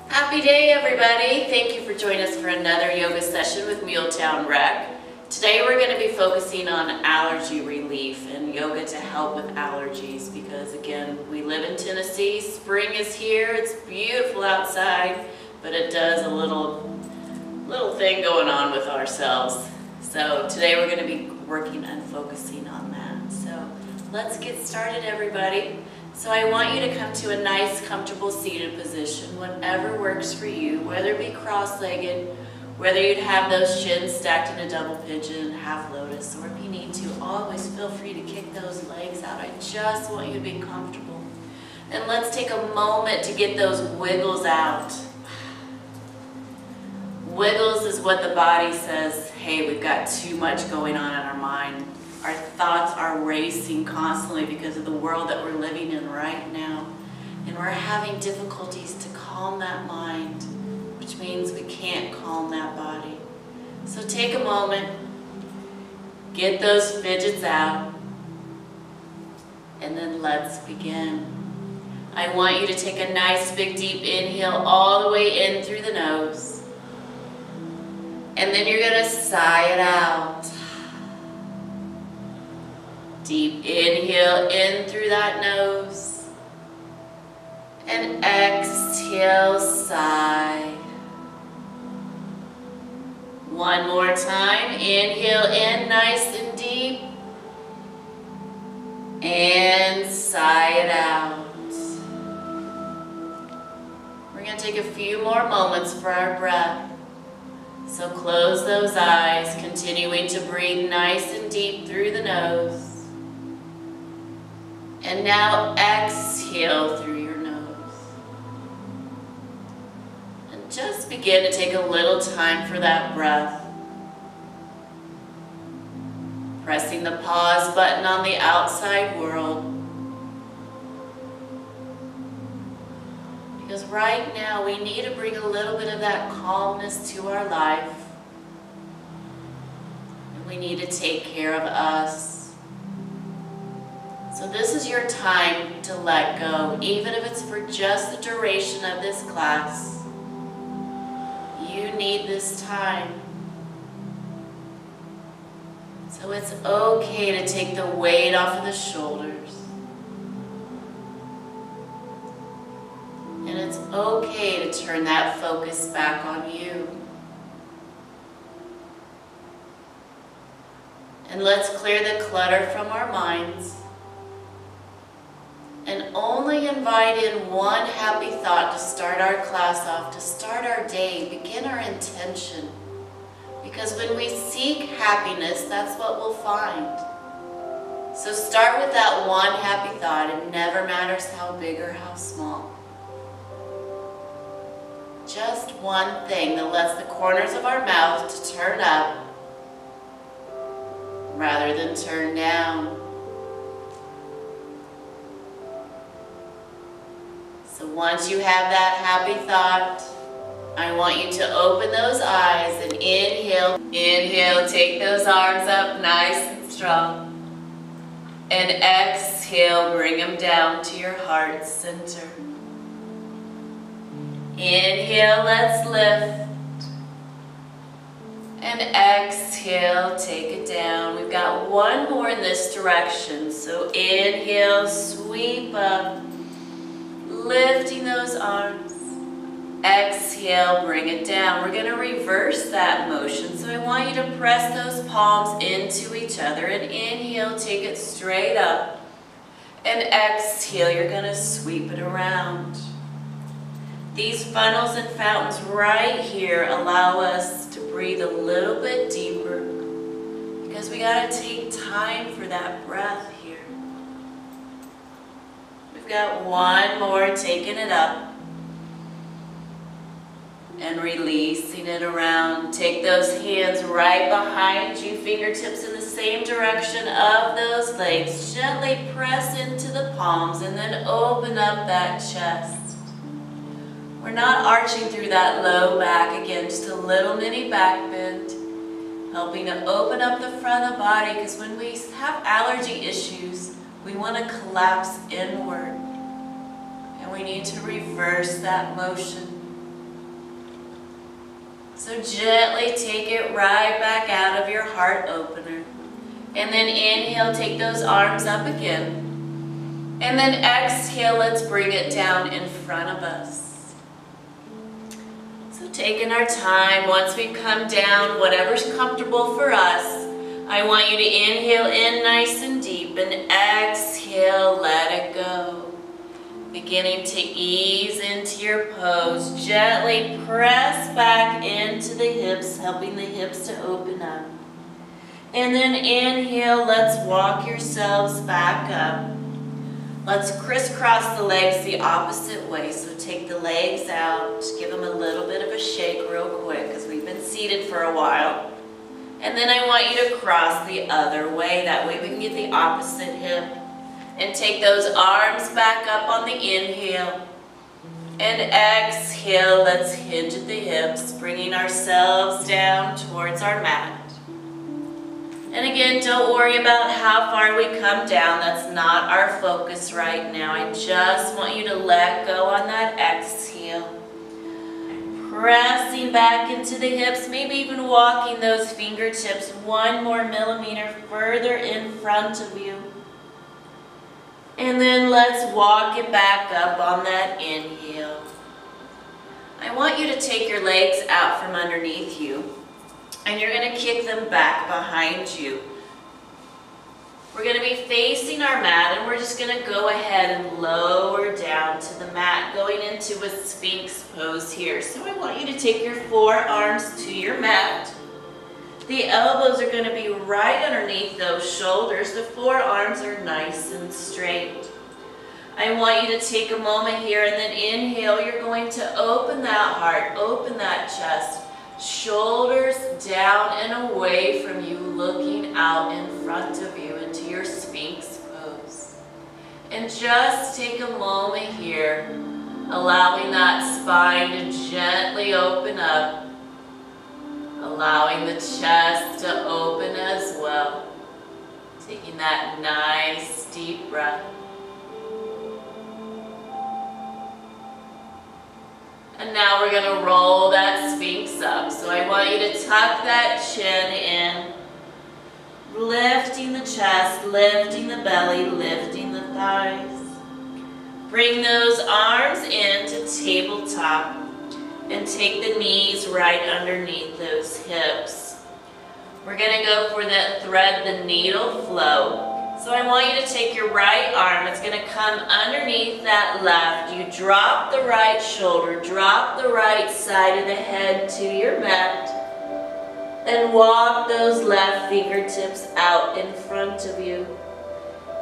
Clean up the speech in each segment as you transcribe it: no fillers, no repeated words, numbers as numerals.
Happy day, everybody. Thank you for joining us for another yoga session with Muletown Rec. Today we're going to be focusing on allergy relief and yoga to help with allergies because, again, we live in Tennessee. Spring is here. It's beautiful outside, but it does a little thing going on with ourselves. So today we're going to be working and focusing on that. So let's get started, everybody. So I want you to come to a nice, comfortable seated position, whatever works for you, whether it be cross-legged, whether you'd have those shins stacked in a double pigeon, half lotus, or if you need to, always feel free to kick those legs out. I just want you to be comfortable. And let's take a moment to get those wiggles out. Wiggles is what the body says, hey, we've got too much going on in our mind. Our thoughts are racing constantly because of the world that we're living in right now. And we're having difficulties to calm that mind, which means we can't calm that body. So take a moment, get those fidgets out, and then let's begin. I want you to take a nice big deep inhale all the way in through the nose. And then you're going to sigh it out. Deep inhale in through that nose. And exhale, sigh. One more time. Inhale in nice and deep. And sigh it out. We're going to take a few more moments for our breath. So close those eyes, continuing to breathe nice and deep through the nose. And now exhale through your nose. And just begin to take a little time for that breath. Pressing the pause button on the outside world. Because right now we need to bring a little bit of that calmness to our life. And we need to take care of us. So this is your time to let go, even if it's for just the duration of this class. You need this time. So it's okay to take the weight off of the shoulders. And it's okay to turn that focus back on you. And let's clear the clutter from our minds. And only invite in one happy thought to start our class off, to start our day, begin our intention. Because when we seek happiness, that's what we'll find. So start with that one happy thought. It never matters how big or how small. Just one thing that lets the corners of our mouth to turn up rather than turn down. So once you have that happy thought, I want you to open those eyes and inhale. Inhale, take those arms up nice and strong. And exhale, bring them down to your heart center. Inhale, let's lift. And exhale, take it down. We've got one more in this direction. So inhale, sweep up. Lifting those arms. Exhale, bring it down. We're going to reverse that motion. So I want you to press those palms into each other. And inhale, take it straight up. And exhale, you're going to sweep it around. These funnels and fountains right here allow us to breathe a little bit deeper. Because we got to take time for that breath here. Got one more, taking it up and releasing it around. Take those hands right behind you, fingertips in the same direction of those legs. Gently press into the palms and then open up that chest. We're not arching through that low back. Again, just a little mini back bend, helping to open up the front of the body, because when we have allergy issues, we want to collapse inward. And and we need to reverse that motion. So gently take it right back out of your heart opener. And then inhale, take those arms up again. And then exhale, let's bring it down in front of us. So taking our time, once we come down, whatever's comfortable for us, I want you to inhale in nice and deep and exhale, let it go. Beginning to ease into your pose. Gently press back into the hips, helping the hips to open up. And then inhale, let's walk yourselves back up. Let's crisscross the legs the opposite way. So take the legs out, give them a little bit of a shake real quick because we've been seated for a while. And then I want you to cross the other way. That way we can get the opposite hip. And take those arms back up on the inhale. And exhale, let's hinge at the hips, bringing ourselves down towards our mat. And again, don't worry about how far we come down. That's not our focus right now. I just want you to let go on that exhale. Pressing back into the hips, maybe even walking those fingertips 1 more millimeter further in front of you. And then let's walk it back up on that inhale. I want you to take your legs out from underneath you. And you're going to kick them back behind you. We're going to be facing our mat, and we're just going to go ahead and lower down to the mat, going into a Sphinx pose here. So I want you to take your forearms to your mat. The elbows are going to be right underneath those shoulders. The forearms are nice and straight. I want you to take a moment here, and then inhale. You're going to open that heart, open that chest. Shoulders down and away from you, looking out in front of you into your Sphinx pose. And just take a moment here, allowing that spine to gently open up, allowing the chest to open as well. Taking that nice deep breath. And now we're going to roll that Sphinx up. So I want you to tuck that chin in, lifting the chest, lifting the belly, lifting the thighs. Bring those arms into tabletop and take the knees right underneath those hips. We're going to go for that thread the needle flow. So I want you to take your right arm, it's going to come underneath that left. You drop the right shoulder, drop the right side of the head to your mat, and walk those left fingertips out in front of you.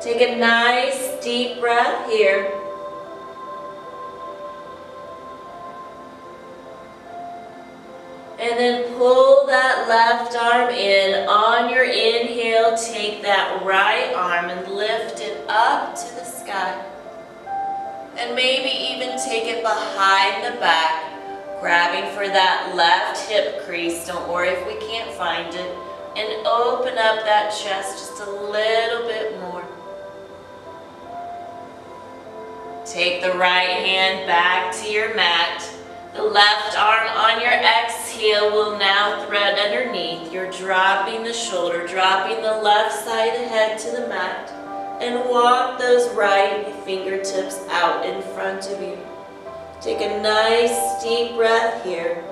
Take a nice deep breath here. And then pull that left arm in. On your inhale, take that right arm and lift it up to the sky. And maybe even take it behind the back, grabbing for that left hip crease. Don't worry if we can't find it. And open up that chest just a little bit more. Take the right hand back to your mat. The left arm on your exhale will now thread underneath. You're dropping the shoulder, dropping the left side of the head to the mat, and walk those right fingertips out in front of you. Take a nice deep breath here.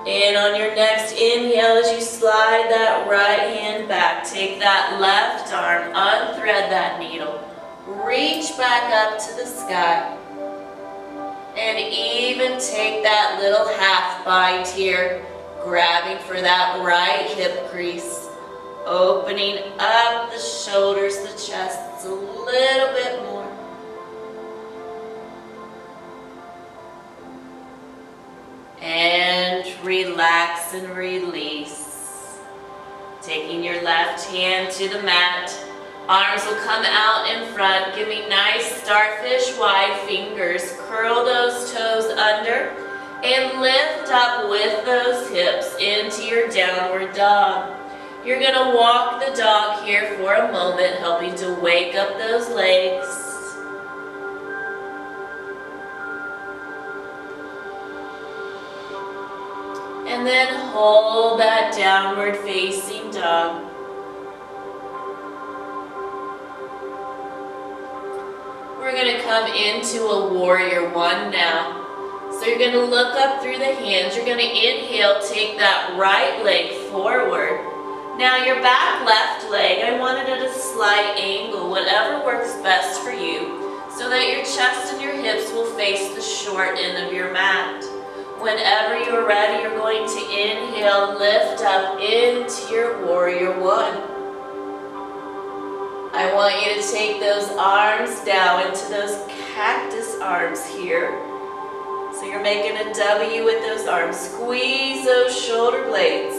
And on your next inhale, as you slide that right hand back, take that left arm, unthread that needle, reach back up to the sky, and even take that little half bind here, grabbing for that right hip crease, opening up the shoulders, the chest, a little bit more. And relax and release. Taking your left hand to the mat. Arms will come out in front. Give me nice starfish wide fingers. Curl those toes under and lift up with those hips into your downward dog. You're going to walk the dog here for a moment, helping to wake up those legs. And then hold that downward facing dog. We're going to come into a warrior one now. So you're going to look up through the hands. You're going to inhale, take that right leg forward. Now your back left leg, I want it at a slight angle, whatever works best for you, so that your chest and your hips will face the short end of your mat. Whenever you're ready, you're going to inhale, lift up into your warrior one. I want you to take those arms down into those cactus arms here. So you're making a W with those arms. Squeeze those shoulder blades.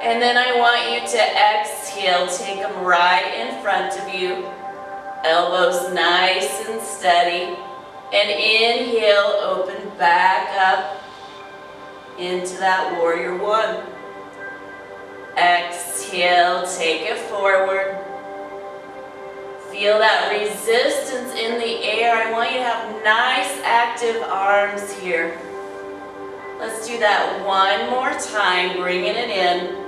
And then I want you to exhale, take them right in front of you. Elbows nice and steady. And inhale, open back up into that warrior one. Exhale, take it forward. Feel that resistance in the air. I want you to have nice active arms here. Let's do that one more time, bringing it in.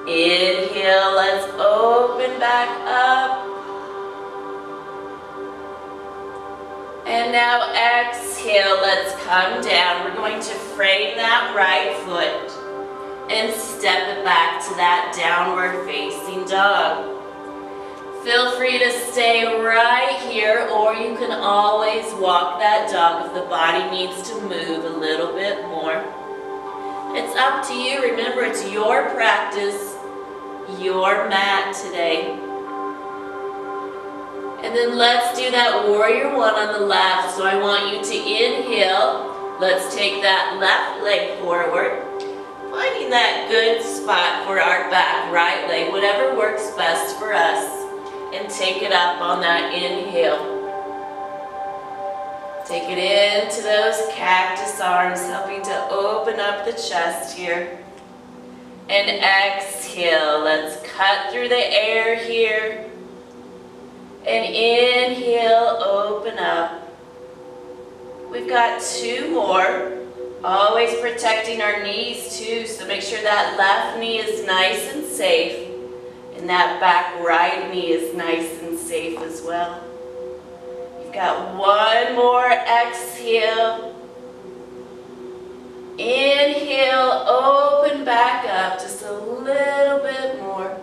Inhale, let's open back up. And now exhale, let's come down. We're going to frame that right foot and step it back to that downward facing dog. Feel free to stay right here, or you can always walk that dog if the body needs to move a little bit more. It's up to you. Remember, it's your practice, your mat today. And then let's do that warrior one on the left. So I want you to inhale. Let's take that left leg forward. Finding that good spot for our back right leg, whatever works best for us. And take it up on that inhale. Take it into those cactus arms, helping to open up the chest here. And exhale, let's cut through the air here. And inhale, open up. We've got two more. Always protecting our knees too, so make sure that left knee is nice and safe. And that back right knee is nice and safe as well. You've got one more exhale. Inhale, open back up just a little bit more.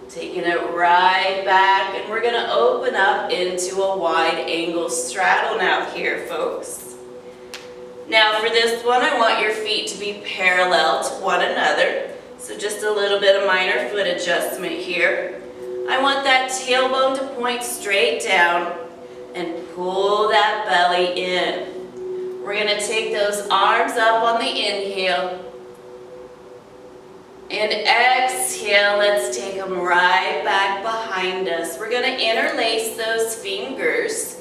Taking it right back, and we're going to open up into a wide angle straddle now here, folks. Now for this one, I want your feet to be parallel to one another. So just a little bit of minor foot adjustment here. I want that tailbone to point straight down and pull that belly in. We're going to take those arms up on the inhale. And exhale, let's take them right back behind us. We're going to interlace those fingers.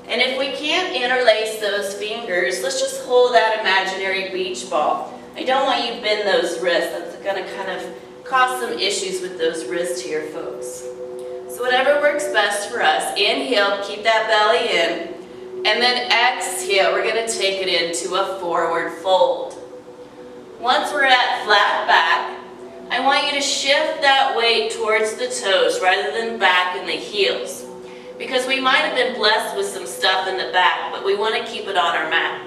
And if we can't interlace those fingers, let's just hold that imaginary beach ball. I don't want you to bend those wrists. That's going to kind of cause some issues with those wrists here, folks. So whatever works best for us. Inhale, keep that belly in. And then exhale, we're going to take it into a forward fold. Once we're at flat back, I want you to shift that weight towards the toes rather than back in the heels. Because we might have been blessed with some stuff in the back, but we want to keep it on our mat.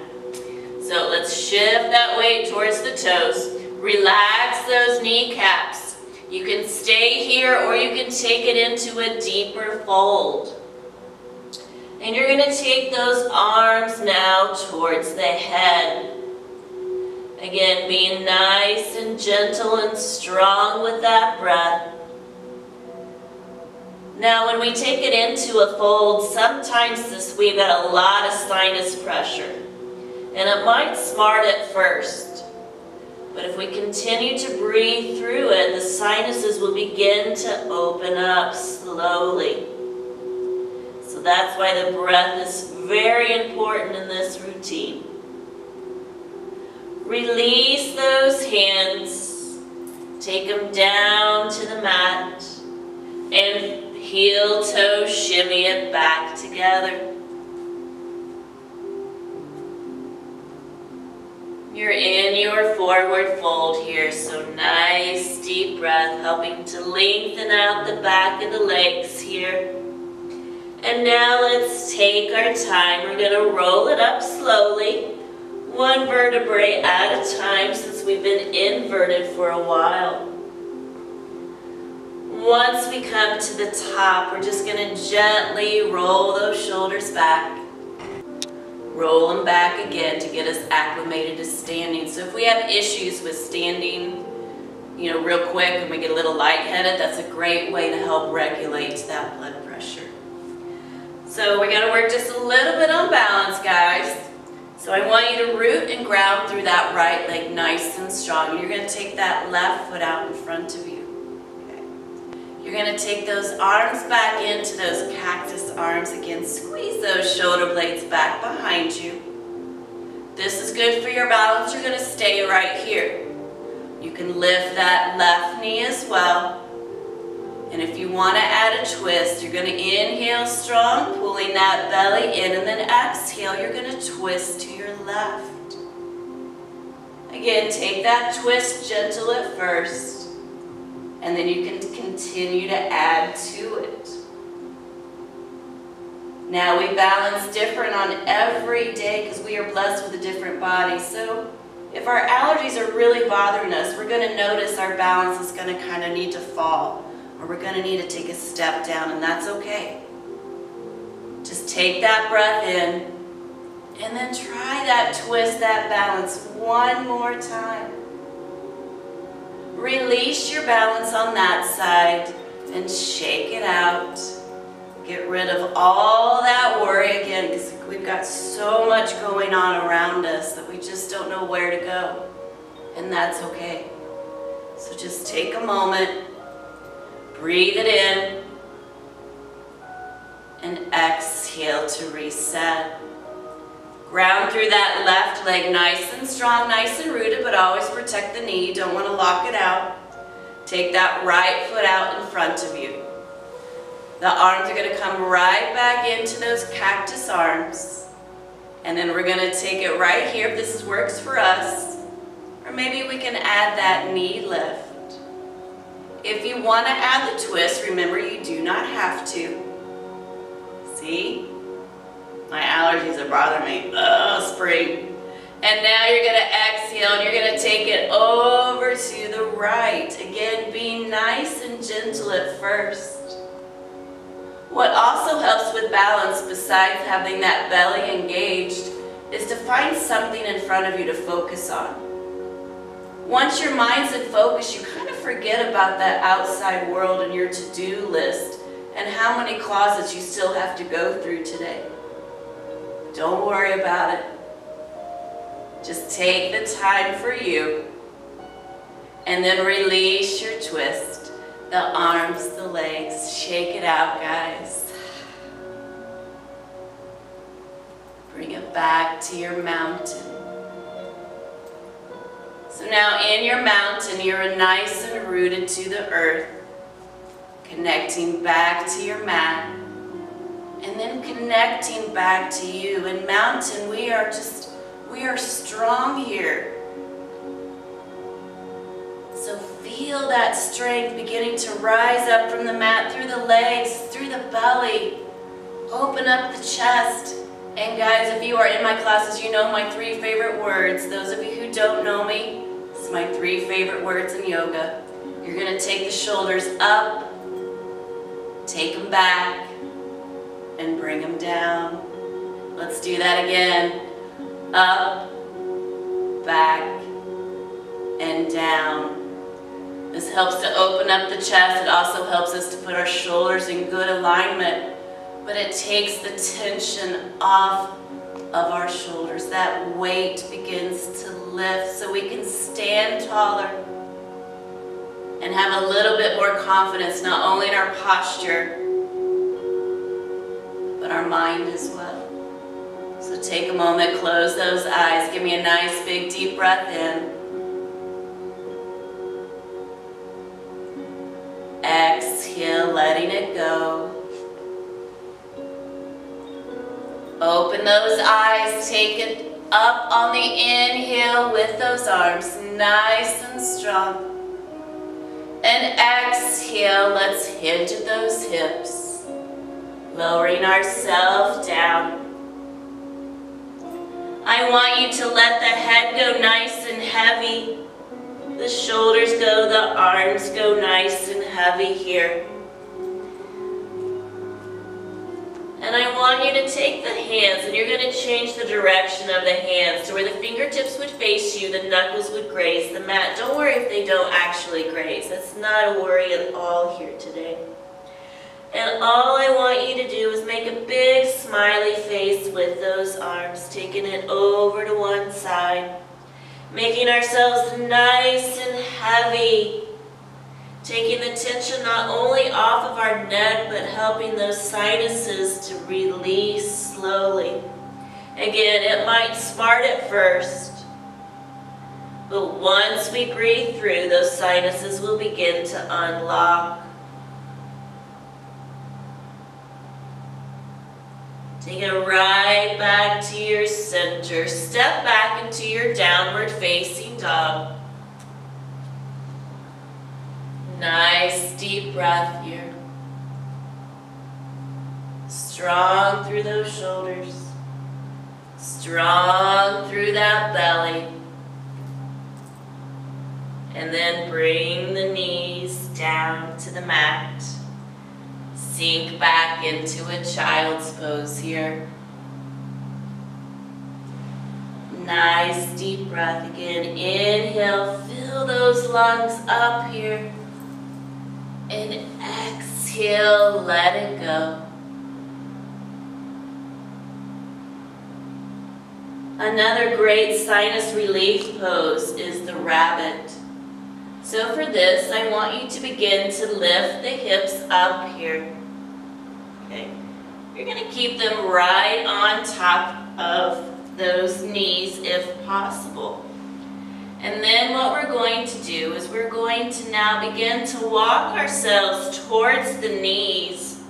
So let's shift that weight towards the toes. Relax those kneecaps. You can stay here or you can take it into a deeper fold. And you're going to take those arms now towards the head. Again, being nice and gentle and strong with that breath. Now when we take it into a fold, sometimes we've got a lot of sinus pressure. And it might smart at first. But if we continue to breathe through it, the sinuses will begin to open up slowly. So that's why the breath is very important in this routine. Release those hands. Take them down to the mat. And heel toe shimmy it back together. You're in your forward fold here, so nice deep breath, helping to lengthen out the back of the legs here. And now let's take our time. We're going to roll it up slowly, one vertebrae at a time, since we've been inverted for a while. Once we come to the top, we're just going to gently roll those shoulders back. Roll them back again to get us acclimated to standing. So if we have issues with standing, real quick and we get a little lightheaded, that's a great way to help regulate that blood pressure. So we're going to work just a little bit on balance, guys. So I want you to root and ground through that right leg nice and strong. You're going to take that left foot out in front of you. You're going to take those arms back into those cactus arms again. Squeeze those shoulder blades back behind you. This is good for your balance. You're going to stay right here. You can lift that left knee as well. And if you want to add a twist, you're going to inhale strong, pulling that belly in, and then exhale, you're going to twist to your left. Again, take that twist gentle at first. And then you can continue to add to it. Now we balance different on every day because we are blessed with a different body. So if our allergies are really bothering us, we're going to notice our balance is going to kind of need to fall. Or we're going to need to take a step down, and that's okay. Just take that breath in and then try that twist, that balance one more time. Release your balance on that side and shake it out. Get rid of all that worry again, because we've got so much going on around us that we just don't know where to go. And that's okay. So just take a moment, breathe it in, and exhale to reset. Ground through that left leg nice and strong, nice and rooted, but always protect the knee. You don't want to lock it out. Take that right foot out in front of you. The arms are going to come right back into those cactus arms. And then we're going to take it right here, if this works for us. Or maybe we can add that knee lift. If you want to add the twist, remember you do not have to. See? My allergies are bothering me. Oh, spring. And now you're going to exhale and you're going to take it over to the right. Again, being nice and gentle at first. What also helps with balance, besides having that belly engaged, is to find something in front of you to focus on. Once your mind's in focus, you kind of forget about that outside world and your to-do list and how many closets you still have to go through today. Don't worry about it. Just take the time for you and then release your twist. The arms, the legs, shake it out, guys. Bring it back to your mountain. So now in your mountain, you're nice and rooted to the earth, connecting back to your mat. And then connecting back to you. In mountain, we are strong here. So feel that strength beginning to rise up from the mat, through the legs, through the belly. Open up the chest. And guys, if you are in my classes, you know my 3 favorite words. Those of you who don't know me, this is my 3 favorite words in yoga. You're going to take the shoulders up, take them back, and bring them down. Let's do that again. Up, back, and down. This helps to open up the chest. It also helps us to put our shoulders in good alignment. But it takes the tension off of our shoulders. That weight begins to lift so we can stand taller and have a little bit more confidence, not only in our posture, but our mind as well. So So take a moment, close those eyes, give me a nice big deep breath in. Exhale, letting it go. Open those eyes, take it up on the inhale with those arms, nice and strong. And exhale, let's hinge at those hips, lowering ourselves down. I want you to let the head go nice and heavy. The shoulders go, the arms go nice and heavy here. And I want you to take the hands, and you're going to change the direction of the hands to where the fingertips would face you, the knuckles would graze the mat. Don't worry if they don't actually graze. That's not a worry at all here today. And all I want you to do is make a big smiley face with those arms, taking it over to one side, making ourselves nice and heavy. Taking the tension not only off of our neck, but helping those sinuses to release slowly. Again, it might smart at first, but once we breathe through, those sinuses will begin to unlock. Take it right back to your center. Step back into your downward facing dog. Nice deep breath here. Strong through those shoulders. Strong through that belly. And then bring the knees down to the mat. Sink back into a child's pose here. Nice deep breath again. Inhale, fill those lungs up here. And exhale, let it go. Another great sinus relief pose is the rabbit. So for this, I want you to begin to lift the hips up here. Okay. You're going to keep them right on top of those knees if possible. And then what we're going to do is we're going to now begin to walk ourselves towards the knees.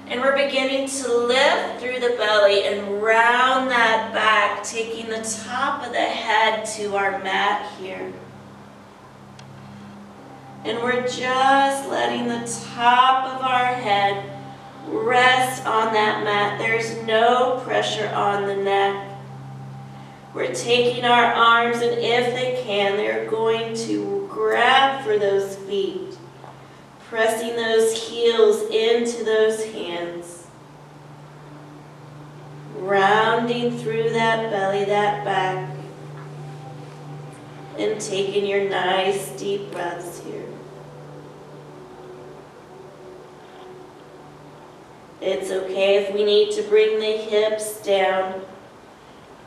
And we're beginning to lift through the belly and round that back, taking the top of the head to our mat here. And we're just letting the top of our head rest on that mat. There's no pressure on the neck. We're taking our arms, and if they can, they're going to grab for those feet, pressing those heels into those hands, rounding through that belly, that back, and taking your nice deep breaths here. It's okay if we need to bring the hips down.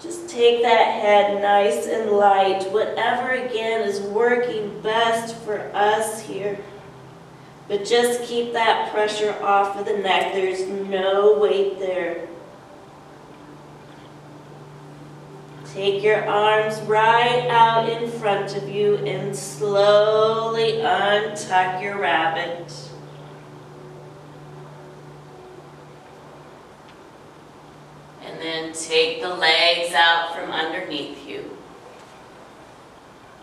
Just take that head nice and light. Whatever, again, is working best for us here. But just keep that pressure off of the neck. There's no weight there. Take your arms right out in front of you and slowly untuck your rabbit. And then take the legs out from underneath you.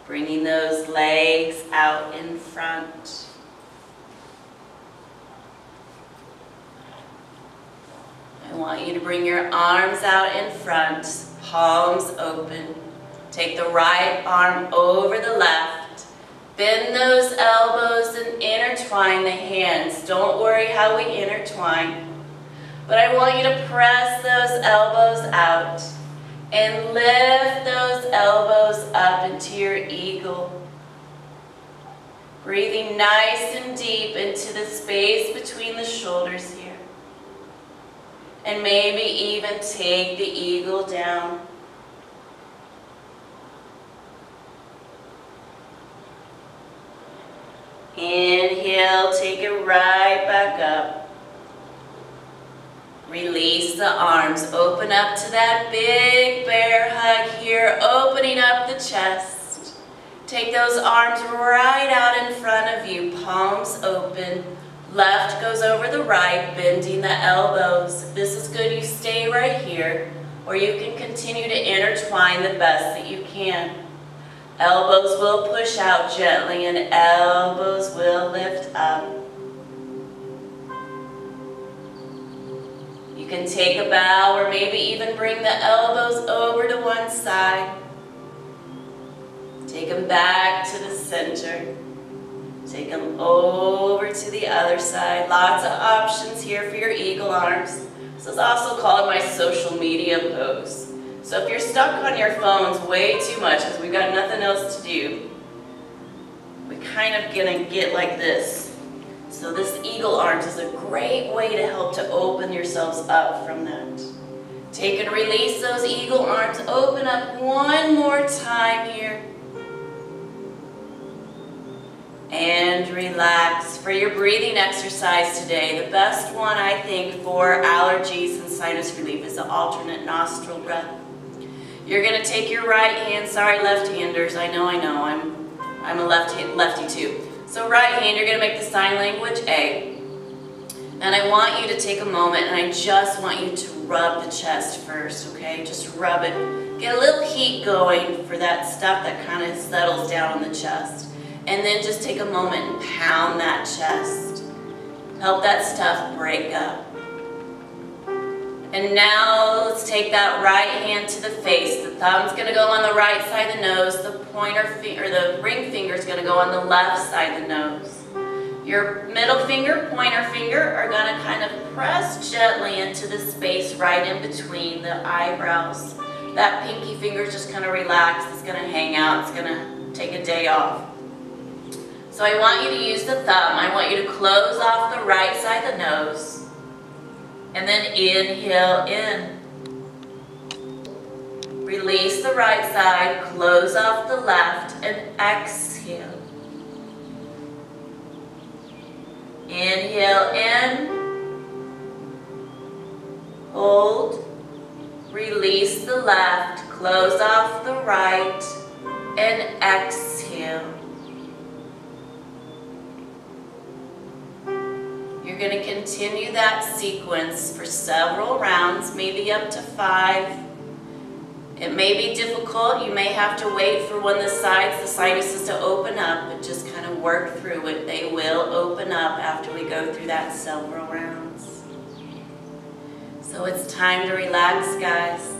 Bringing those legs out in front. I want you to bring your arms out in front, palms open. Take the right arm over the left. Bend those elbows and intertwine the hands. Don't worry how we intertwine. But I want you to press those elbows out and lift those elbows up into your eagle. Breathing nice and deep into the space between the shoulders here. And maybe even take the eagle down. Inhale, take it right back up. release the arms. Open up to that big bear hug here, opening up the chest. Take those arms right out in front of you, palms open. Left goes over the right, bending the elbows. If this is good, you stay right here, or you can continue to intertwine the best that you can. Elbows will push out gently and elbows will lift up. You can take a bow or maybe even bring the elbows over to one side. Take them back to the center. Take them over to the other side. Lots of options here for your eagle arms. This is also called my social media pose. So if you're stuck on your phones way too much because we've got nothing else to do, we're kind of gonna get like this. So this eagle arms is a great way to help to open yourselves up from that. Take and release those eagle arms. Open up one more time here. And relax. For your breathing exercise today, the best one I think for allergies and sinus relief is the alternate nostril breath. You're going to take your right hand, sorry left-handers, I know, I'm a lefty too. So right hand, you're going to make the sign language A. And I want you to take a moment and I just want you to rub the chest first, okay? Just rub it. Get a little heat going for that stuff that kind of settles down on the chest. And then just take a moment and pound that chest. Help that stuff break up. And now let's take that right hand to the face. The thumb's going to go on the right side of the nose. The pointer finger, the ring finger is going to go on the left side of the nose. Your middle finger, pointer finger are going to kind of press gently into the space right in between the eyebrows. That pinky finger is just going to relax. It's going to hang out. It's going to take a day off. So I want you to use the thumb. I want you to close off the right side of the nose. And then inhale in. Release the right side, close off the left, and exhale. Inhale in. Hold. Release the left, close off the right, and exhale. You're going to continue that sequence for several rounds, maybe up to 5. It may be difficult. You may have to wait for when the sinuses to open up, but just kind of work through it. They will open up after we go through that several rounds. So it's time to relax, guys.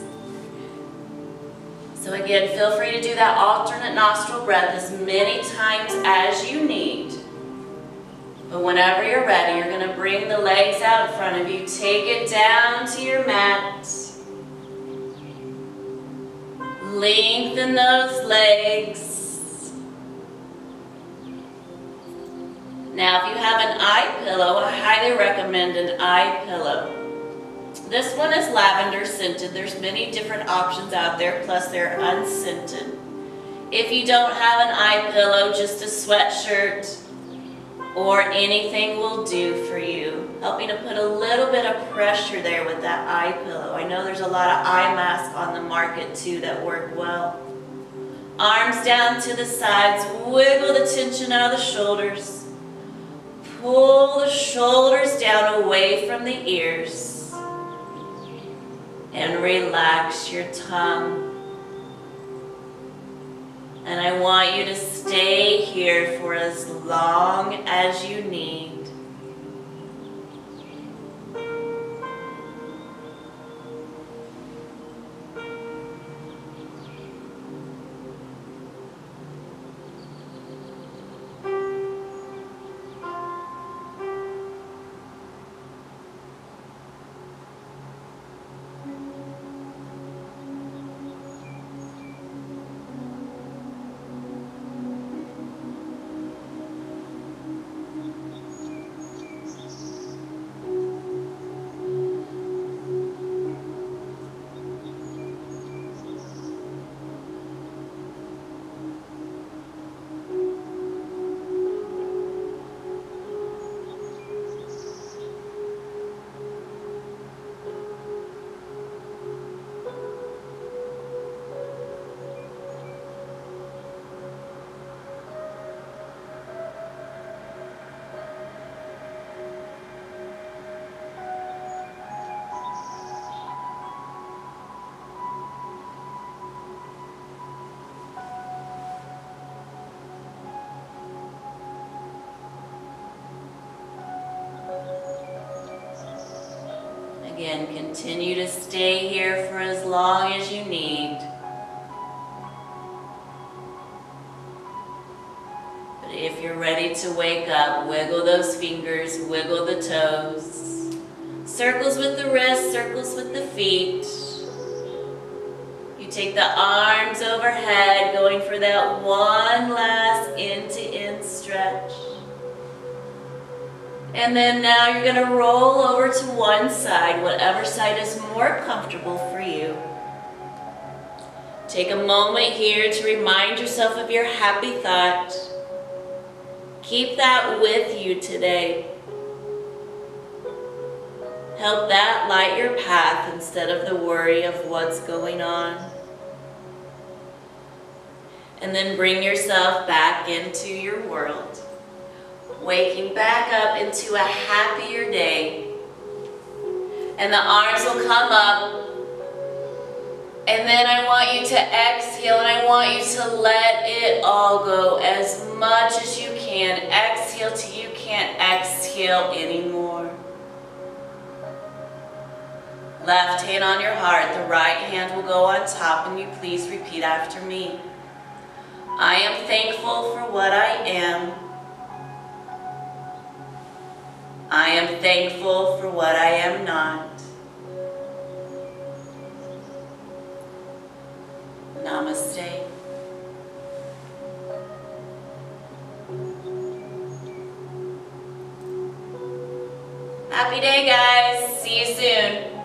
So again, feel free to do that alternate nostril breath as many times as you need. But whenever you're ready, you're going to bring the legs out in front of you. Take it down to your mat. Lengthen those legs. Now, if you have an eye pillow, I highly recommend an eye pillow. This one is lavender scented. There's many different options out there, plus they're unscented. If you don't have an eye pillow, just a sweatshirt or anything will do for you. Helping to put a little bit of pressure there with that eye pillow. I know there's a lot of eye masks on the market too that work well. Arms down to the sides, wiggle the tension out of the shoulders. Pull the shoulders down away from the ears. And relax your tongue. And I want you to stay here for as long as you need. can continue to stay here for as long as you need. But if you're ready to wake up, wiggle those fingers, wiggle the toes. Circles with the wrists, circles with the feet. You take the arms overhead, going for that one last end-to-end stretch. And then now you're going to roll over to one side, whatever side is more comfortable for you. Take a moment here to remind yourself of your happy thought. Keep that with you today. Help that light your path instead of the worry of what's going on. And then bring yourself back into your world. Waking back up into a happier day. And the arms will come up. And then I want you to exhale, and I want you to let it all go as much as you can. Exhale till you can't exhale anymore. Left hand on your heart, the right hand will go on top, and you please repeat after me. I am thankful for what I am. I am thankful for what I am not. Namaste. Happy day, guys. See you soon.